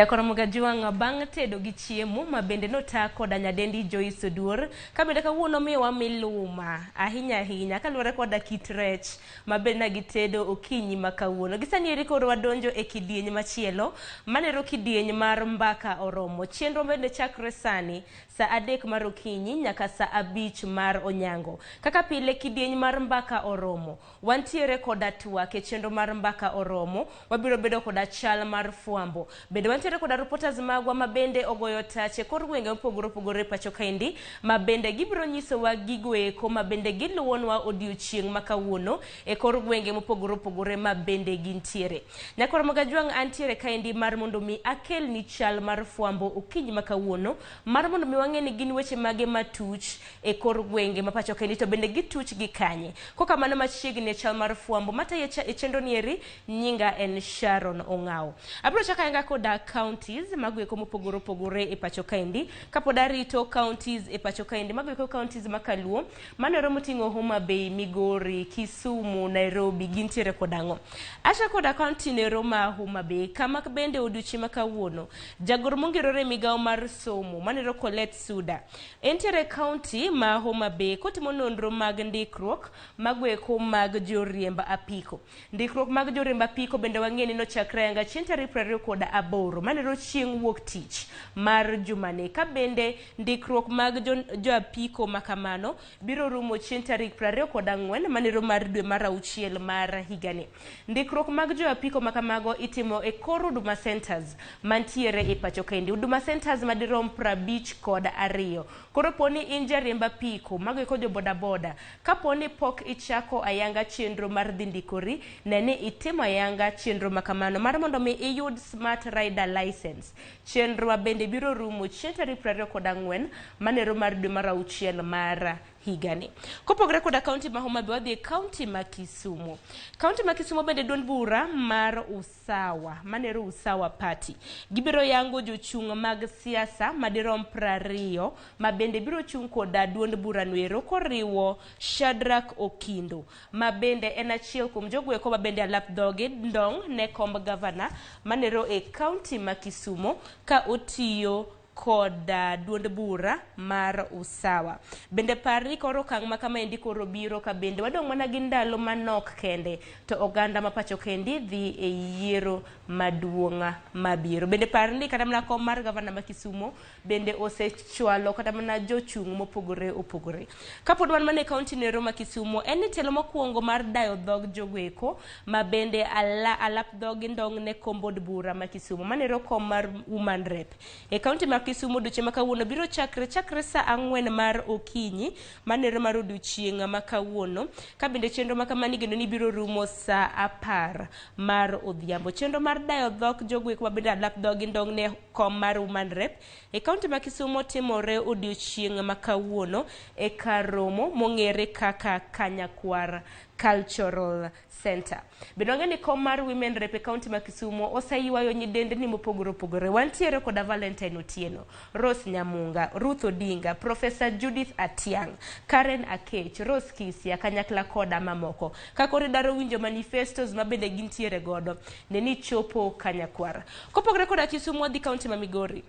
Ramogi juang bang tedo gi chiemo ma bende nota koda nyadendi Joyce Oduor ka bende kawuono miwa miluma ahinya kaluwore koda kit rech ma bende nagitedo okinyi ma kawuono. Gisani eri koro wadonjo e kidieny machielo manero kidieny mar mbaka oromo. Chenro bende chakre sani sa 3 mar okinyi nyaka sa 5 mar onyango. Kaka pile kidieny mar mbaka oromo wantiere koda twak e chenro mar mbaka oromo, wabiro bedo koda chal mar fwambo. Bende wantiere koda reporters magwa ma bende ogoyo tache kor gwenge opogore pacho kaendi ma bende gibiro nyisowa gigo eko ma bende giluwonwa odiochieng' ma kawuono e kor gwenge opogore ma bende gintiere. Ramogi juang antiere kaendi mar mondo mi akel ni chal mar fwambo okinyi ma kawuono, mar mondo mi wang'e ni gin weche mage matuch e kor gwenge ma pacho kaendi to bende gituch gi kanye. Koka mano machiegni e chal mar fwambo mata e chenro nieri nyinga en Sharon Ong'aw. Abiro chaka yanga koda counties magweko mopogore e pacho kaendi kapod arito counties e pacho kaendi magweko counties makaluo manero moting'o Homa Bay, Migori, Kisumu, Nairobi gintiere kodang'o. Asha koda county nero ma Homa Bay kama bende odiochieng' ma kawuono jagoro mongirore migawo mar somo manero Colette Suda entiere county ma Homa Bay kotimo nonro mag ndikruok magweko mag joriemb apiko. Ndikruok mag joriemb apiko bende wang'eni no chakre yanga chieng' tarik 28 manero chieng' wuok tich mar jumane ka bende ndikruok mag jo apiko makamano biro rumo chieng' tarik 24 manero mar dwe mar 6 mar higani. Ndikruok mag jo apiko makamago itimo e kor Huduma Centers mantiere e pacho kaendi. Huduma Centers madirom 52. Koro poni in jariemb apiko magweko jo bodaboda kaponi pok ichako ayanga chenro mar dhi ndikori nene itimo ayanga chenro makamano mar mondo mi iyud smart rider license. Chenro bende biro rumo chieng' tarik 24 manero mar dwe mar 6 mar higani. Kopogre koda county ma Homa Bay wadhi e county ma Kisumu. County ma Kisumu bende duond bura mar Usawa manero Usawa Party gibiro yango jochung' mag siasa madirom 20 ma bende biro chung' koda duond bura noero koriwo Shadrack Okindo ma bende en achiel kuom jogweko ma bende alap dhoge ndong' ne komb gavana manero e county ma Kisumu ka otiyo koda duond bura mar Usawa. Bende parni koro kang' ma kama endi koro biro ka bende wadong' mana gi ndalo manok kende to oganda ma pacho kendi dhi e yiero maduong'a mabiro. Bende parni kata mana kom mar gavana ma Kisumu bende osechwalo kata mana jochung' mopogore opogore. Kapod wan mana e county nero ma Kisumu en ni telo mokwongo mar dayo dhog jogweko ma bende alap dhog ndong' ne kombod bura ma Kisumu manero kom mar woman rep e county ma Kisumu odiochieng' ma kawuono biro chakre sa 4 mar okinyi manero mar odiochieng' ma kawuono ka bende chenro ma kamani geno ni biro rumo sa 10 mar odhiambo. Chenro mar dayo dhok jogweko ma bende alap dhog ndong' ne kom mar woman rep e kaunti ma Kisumu timore odiochieng' ma kawuono e kar romo mong'ere kaka Kanyakwar Cultural Center. Bende wang'eni kom mar women rep e kaunti ma Kisumu oseywayo nyidendni mopogore opogore. Wantiere koda Valentine Otieno, Rose Nyamunga, Ruth Odinga, Professor Judith Atiang, Karen Akech, Rose Kisia, kanyakla koda mamoko. Kakori daro winjo manifestos ma bende gintiere godo neni chopo Kanyakwar. Kopogore koda Kisumu wadhi kaunti ma Migori.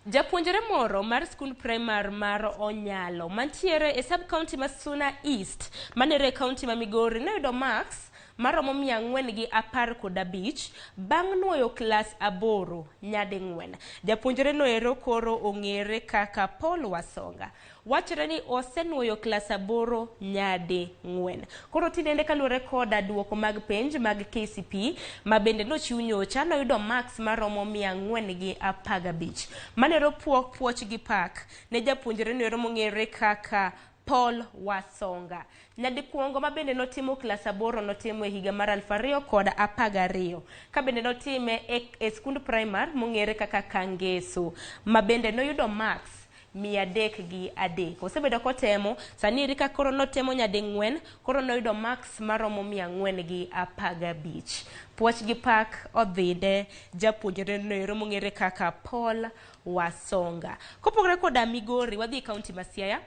Japuonjere moro mar skund primar mar Onyalo mantiere e sub county ma Suna East manere county ma Migori noyudo marks maromo 415 bang' nuoyo klas 8 nyading'wen. Japuonjere noero koro ong'ere kaka Paul Wasonga. Wachre ni osenuoyo klas 8 nyading'wen. Koro tinende kaluwore koda duoko mag penj mag KCP ma bende nochiw nyocha noyudo marks maromo 415. Manero puoch gi pak ne japuonjere noero mong'ere kaka Paul Wasonga. Nyadikuongo ma bende notimo klas 8 notimo e higa mar 2012 ka bende notime e skund primar mong'ere kaka Kangeso ma bende noyudo marks 303. Osebedo kotemo sani eri ka koro notemo nyading'wen koro noyudo marks maromo 415. Puoch gi pak odhide japuonjere noero mong'ere kaka Paul Wasonga. Kopogore koda Migori wadhi kaunti ma Siaya.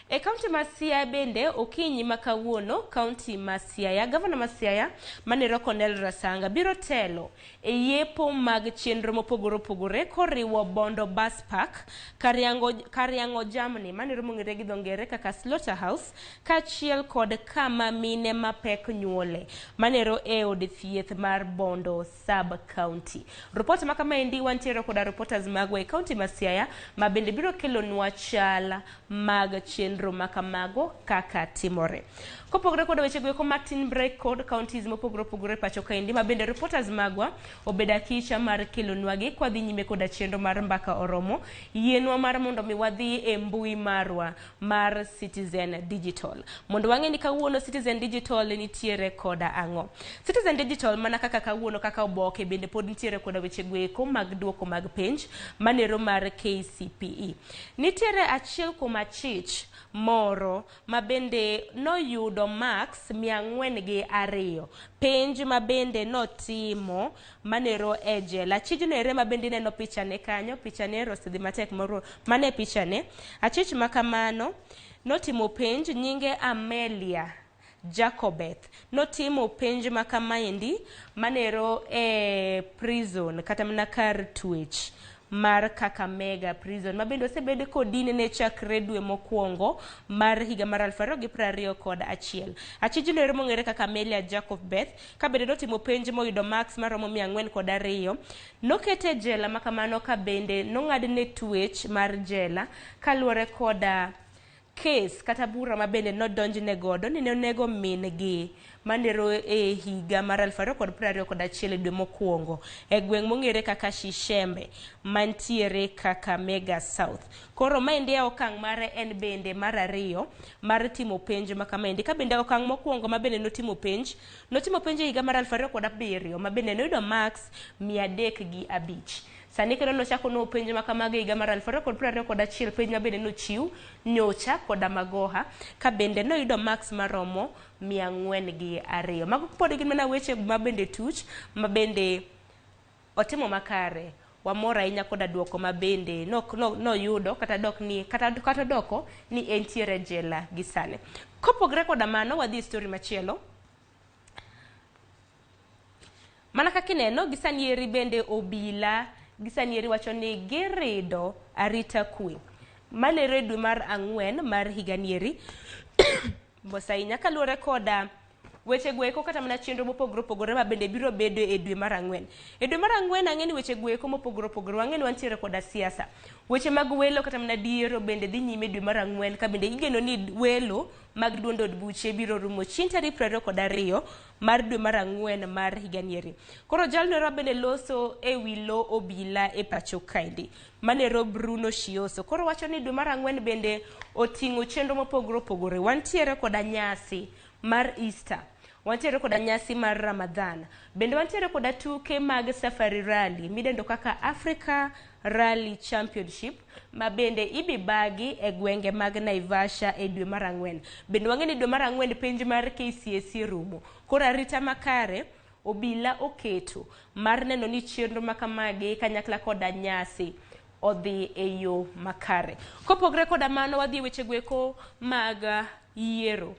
E kaunti ma Siaya bende okinyi ma kawuono kaunti ma Siaya gavana ma Siaya manero Cornel Rasanga biro telo e yepo mag chenro mopogore opogore koriwo bondo bus park kariango jamni manero mong'ere gi dho ngere kaka slaughterhouse kachiel kod kama mine mapek nyuole manero e od thieth mar Bondo sub county. Report ma kama endi wantiere koda reporters magwa e kaunti ma Siaya ma bende biro kelonwa chal mag chenro makamago kaka timore. Kopogore kod weche go matin break kod counties mopogore opogore pacho kaendi ma bende reporters magwa obeda kicha mar kelonwagi kwa dhi nyime koda chenro mar mbaka oromo yienwa mar mondo mi wadhi e mbui marwa mar Citizen Digital mondo wang'e ni kawuono Citizen Digital nitiere koda ang'o. Citizen Digital mana kaka kawuono kaka oboke bende pod nitiere koda weche go mag duoko mag penj manero mar KCPE. Nitiere achiel kuom achich moro ma bende noyudo max 402 penj ma bende notimo manero e jela. Achijno ere ma bende neno pichane kanyo, pichane rosedhi matek moro mane pichane. Achich makamano notimo penj nyinge Amelia Jacobeth notimo penj makamaendi manero e prison kata mana kar twech mar Kakamega prison ma bende osebed kodine ne chakre dwe mokwongo mar higa mar 2021. Achijno ero mong'ere kaka Amelia Jacobeth ka bende notimo penj moyudo max maromo 402 nokete jela makamano ka bende nong'adne twech mar jela kaluwore koda case kata bura ma bende nodonjne godo ni ne onego min gi manero e higa mar 2021 dwe mokwongo e gweng' mong'ere kaka Shishembe mantiere Kakamega South. Koro maendi e okang' mare en bende mar ariyo mar timo penj makamaendi ka bende okang' mokwongo ma bende notimo penj e higa mar 2007 ma bende noyudo max 305. Sani kendo nochako no penj makamago higa mar 2021 penj ma bende nochiw nyocha koda magoha ka bende noyudo max maromo 402. Mago pod gin mana weche ma bende tuch ma bende otimo makare. Wamora ahinya koda duoko ma bende noyudo kata doko ni entiere jela gi sane. Kopogre koda mano wadhi story machielo. Mana kaka ineno gisani eri bende obila gisanieri wacho ni girido arita kwe manero dwe mar 4 mar higanieri bosainya kaluwore koda weche gweko kata mana chenro mopogore opogore ma bende biro bedo e dwe mar 4. E dwe mar 4 ang'eni weche gweko mopogore opogore wang'eni wantiere koda siasa. Weche mag welo kata mana diero bende dhi nyime dwe mar 4 ka bende igeno ni welo mag duond od buche biro rumo chieng' tarik 22 mar dwe mar 4 mar higanieri. Koro jalno bende loso e wi lo obila e pacho kaendi manero Bruno Shioso. Koro wacho ni dwe mar 4 bende oting'o chenro mopogore opogore. Wantiere koda nyasi mar Easter, wantiere koda nyasi mar Ramadhan, bende wantiere koda tuke mag Safari Rally midendo kaka Africa Rally Championship ma bende ibibagi e gwenge mag Naivasha e dwe mar 4. Bende wang'eni dwe mar 4 penj mar KCSE rumo. Koro arita makare obila oketo mar neno ni chenro makamagi kanyakla koda nyasi odhi e yo makare. Kopogre koda mano wadhi weche gweko mag yiero.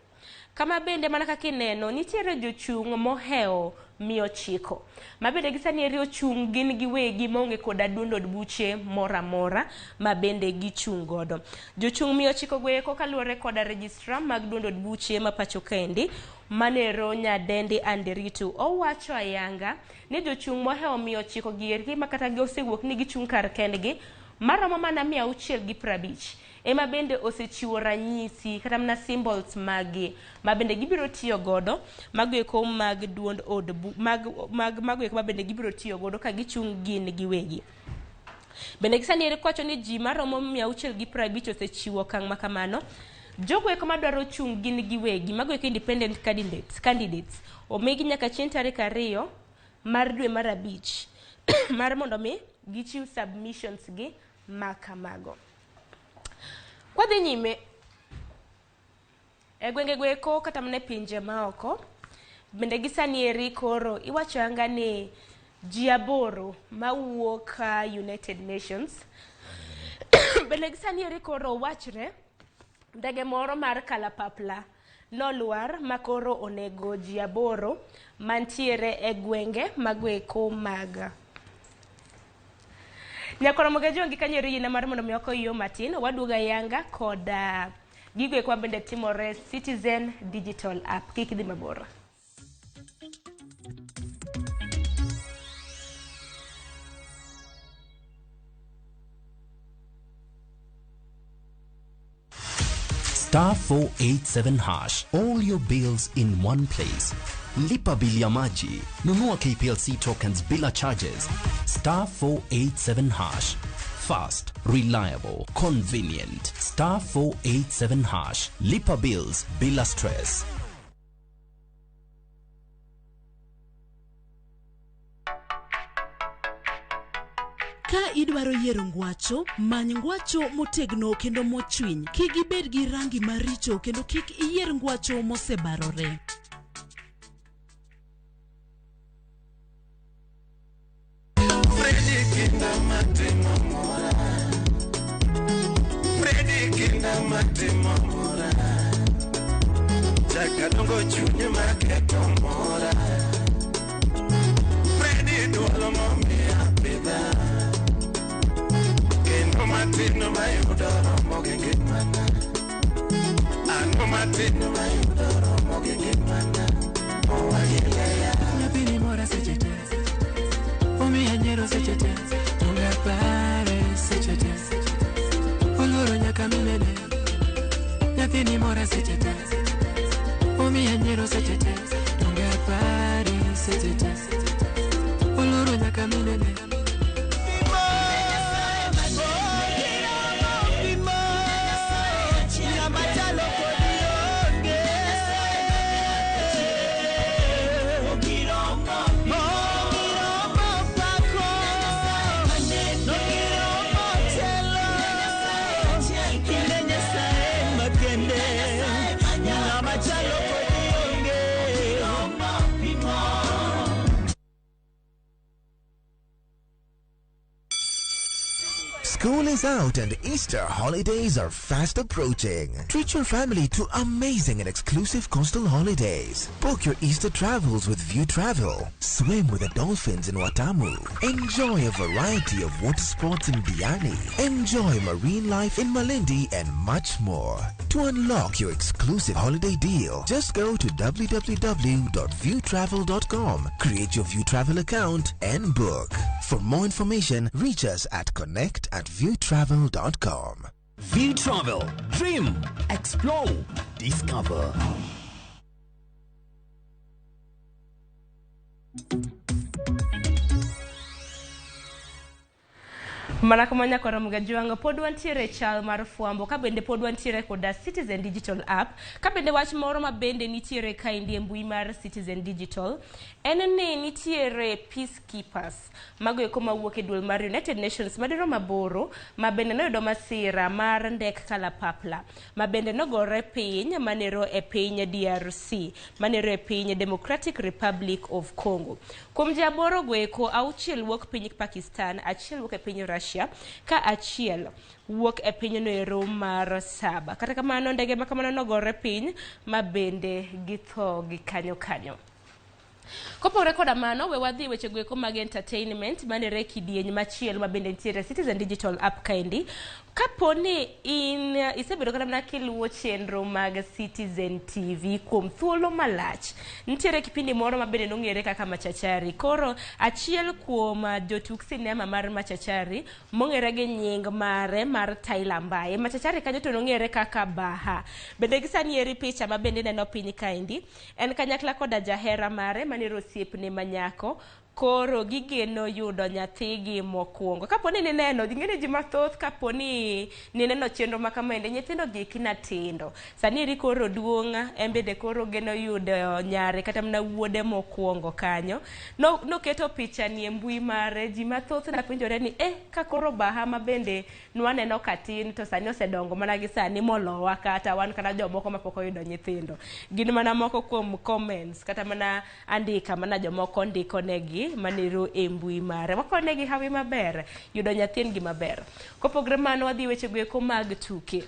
Kama bende mana kaka ineno nitiere jochung' moheo 900 ma bende gisanieri ochung' gin giwegi maonge koda duond od buche moramora ma bende gichung' godo. Jochung' 900 gweko kaluwore koda registrar mag duond od buche ma pacho kaendi manero nyadendi Anderitu owacho ayanga ni jochung' moheo 900 gieri ma kata osewuok ni gichung' kar kendgi maromo mana 650 ema bende osechiwo ranyisi kata mana symbols magi ma bende gibiro tiyo godo magweko mag duond od magweko ma bende gibiro tiyo godo ka gichung' gin giwegi. Bende gisanieri kwacho ni ji maromo 650 osechiwo kang' makamano. Jogweko madwaro chung' gin giwegi magweko independent candidates omigi nyaka chieng' tarik 2 mar dwe mar 5 mar mondo mi gichiw submissions gi makamago. Kwadhi nyime e gwenge gweko kata mne pinje maoko bende gisanieri koro iwacho anga ni ji 8 mawuok United Nations bende gisanieri koro wachre ndege moro mar kalapapla nolwar makoro onego ji 8 mantiere e gwenge magweko mag Nyakoro jogi kanyero yina mar mondo mi okoyo matin waduga yanga koda gigo kwa bende timore Citizen Digital App kik dhi mabor. *487#. All your bills in one place. Lipa bili ya maji. Nunua KPLC tokens bila charges. *487#. Fast, reliable, convenient. *487#. Lipa bills bila stress. Ka idwaro yiero ngwacho, many ngwacho motegno kendo mochwiny. Kik ibed gi rangi maricho kendo kik iyier ngwacho mosebarore. Matino mayudo Ramogi ngimana. Ano matino mayudo Ramogi ngimana. Owagileya. Nyapini mora sechete. Omi anyero sechete. Unga pare sechete. Oloro nyaka minene. Nyapini mora sechete. Omi anyero sechete. Unga pare sechete. Oloro nyaka minene. School is out and Easter holidays are fast approaching. Treat your family to amazing and exclusive coastal holidays. Book your Easter travels with View Travel. Swim with the dolphins in Watamu. Enjoy a variety of water sports in Diani. Enjoy marine life in Malindi and much more. To unlock your exclusive holiday deal, just go to www.viewtravel.com, create your View Travel account and book. For more information, reach us at connect@viewtravel.com. View Travel. Dream. Explore. Discover. Mana kama nyakoro mgajuanga pod wantiere chal mar fwambo ka bende pod wantiere koda Citizen Digital App ka bende wach moro ma bende nitiere ka indie mbui mar Citizen Digital en ni nitiere peacekeepers mago eko mawuok e duol mar United Nations madiro maboro ma bende noyudo masira mar ndek kalapapla ma bende nogore piny manero e piny DRC manero e piny Democratic Republic of Congo. Kuom jaboro goeko auchiel wuok piny Pakistan, achiel wuok e piny Russia ka achiel wuok e piny noero mar Saba. Kata kamano ndege makamano nogore piny ma bende githo gi kanyo. Kopore koda mano we wadhi weche goeko mag entertainment manere kidieny machiel ma bende nitiere Citizen Digital App kaendi. Kaponi in isebedo kana mana kiluwo chenro mag Citizen TV kuom thuolo malach, nitiere kipindi moro ma bende nong'ere kaka Machachari. Koro achiel kuom jotuk sinema mar Machachari mong'ere gi nying mare mar Tyler Mbaye. Machachari kanyo to nong'ere kaka Baha. Bende gisani eri picha ma bende neno piny kaendi en kanyakla koda jahera mare manero osiepne manyako. Koro gigeno yudo nyathigi mokwongo. Kaponi ni neno, dingene ji mathoth kaponi ni neno chenro makamende, nyithindo giki na tindo. Sani eri koro duonga, embede koro geno yudo nyare kata mna wuode mokwongo kanyo. No keto picha ni mbui mare, ji mathoth na penjore ni, ka koro Baha ma bende nwaneno katin, to sani osedongo mana gi sani molowa kata wan kana jomoko mapoko yudo nyithindo. Gin mana moko kuom comments, kata mana andika mana jomoko ndiko negi manero e mbui mare wakonegi hawi maber yudo nyathien gi maber. Kopogre mano wadhi weche goeko mag tuke.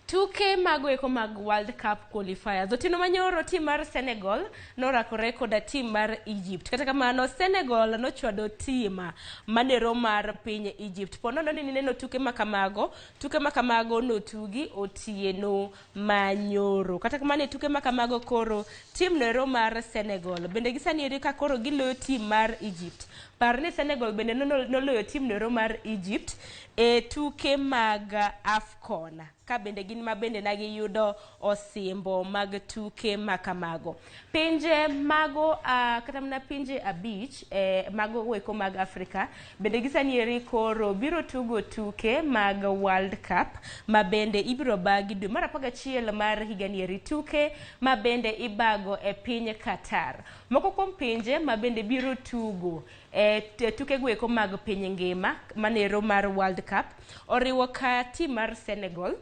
Tuke mago eko mag World Cup qualifiers. Otieno manyoro tim mar Senegal norakore koda tim mar Egypt. Kata kamano Senegal nochwado tim manero mar piny Egypt. Ponono ni neno tuke makamago notugi otieno manyoro. Kata kamano tuke makamago koro tim nero mar Senegal bende gisanieri ka koro giloyo tim mar Egypt. Par ni Senegal bende noloyo tim nero mar Egypt e tuke mag AFCON. Ka bende gin mabende nagi yudo osimbo mag tuke makamago. Pinje mago kata mna pinje abich mago weko mag Afrika bende gisanieri koro biro tugo tuke mag World Cup mabende ibiro bagi dwe mar 11 mar higanieri, tuke mabende ibago e piny Qatar. Moko kuom pinje mabende biro tugo tuke gweko mag piny ngima manero mar World Cup oriwo ka tim mar Senegal,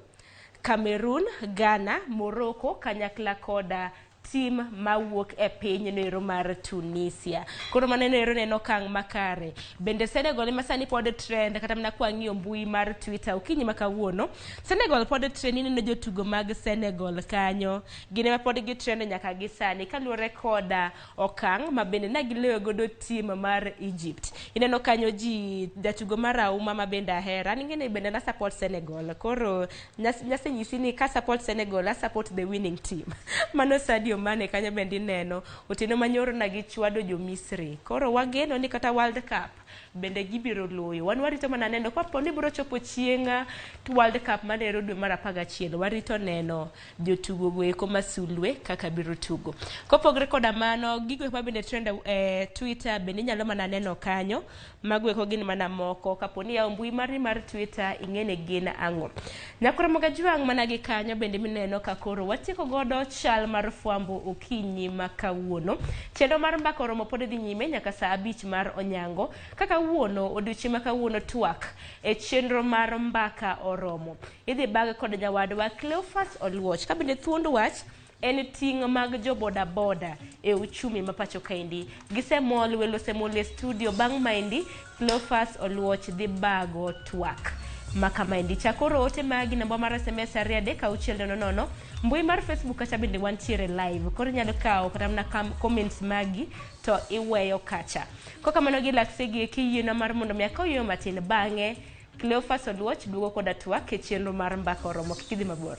Cameroon, Ghana, Morocco, kanyakla koda tim mawuok e piny nero mar Tunisia. Koro manenero neno kang makare. Bende Senegal masani pod trend kata mna kwa ng'iyo mbui mar Twitter okinyi makawuono. Senegal pod trend neno jotugo mag Senegal kanyo. Gine ma pod gi trend nyaka gisani kaluwore koda okang mabende nagileyo godo tim mar Egypt. Ineno kanyo ji jatugo mar Auma mabende ahera ningene bende na support Senegal. Koro nyase nyisi ni ka support Senegal, I support the winning team. Mano Sadio Mane kanyo bendi neno otieno manyoro na gichwado jo Misri. Koro wageno ni kata World Cup bende gibiro loyo. Wan warito mana neno kwa poni biro chopo chienga World Cup manero dwe mar 11. Warito neno jotugo goeko masulwe kaka biro tugo. Kopogre koda mano gigo ma bende trend Twitter bende nyalo mana neno kanyo magweko gin mana moko kaponi ya mbui mar Twitter ingene gin ang'o. Nyakoro mogajuang mana gi kanyo bende mineno ka koro watieko godo chal mar fwambo okinyi makawuono. Chendo mar mbaka romo pod dhi nyime nyaka saa 5 mar onyango. Kaka wuono odiochieng' makawuono twak e chenro mar mbaka oromo. Idhi bag kod nyawadwa Cleophas Oluoch. Ka bende thuond wach en ting' mag jo boda boda e uchumi mapacho kaindi. Gisemol welo semole studio bang' maendi Cleophas Oluoch dhi bago twak makamaindi. Chakoro ote magi namba mar SMS 3 mbui mar Facebook kacha bende wantiere live. Koro nyalo kao kata mna comments magi to iweyo kacha. Koka mano gi laksegi e kiyiena mar mondo miaka yo matin bang'e Cleophas Oluoch duogo koda twak e chenro mar mbaka oromo. Kidhi mabor.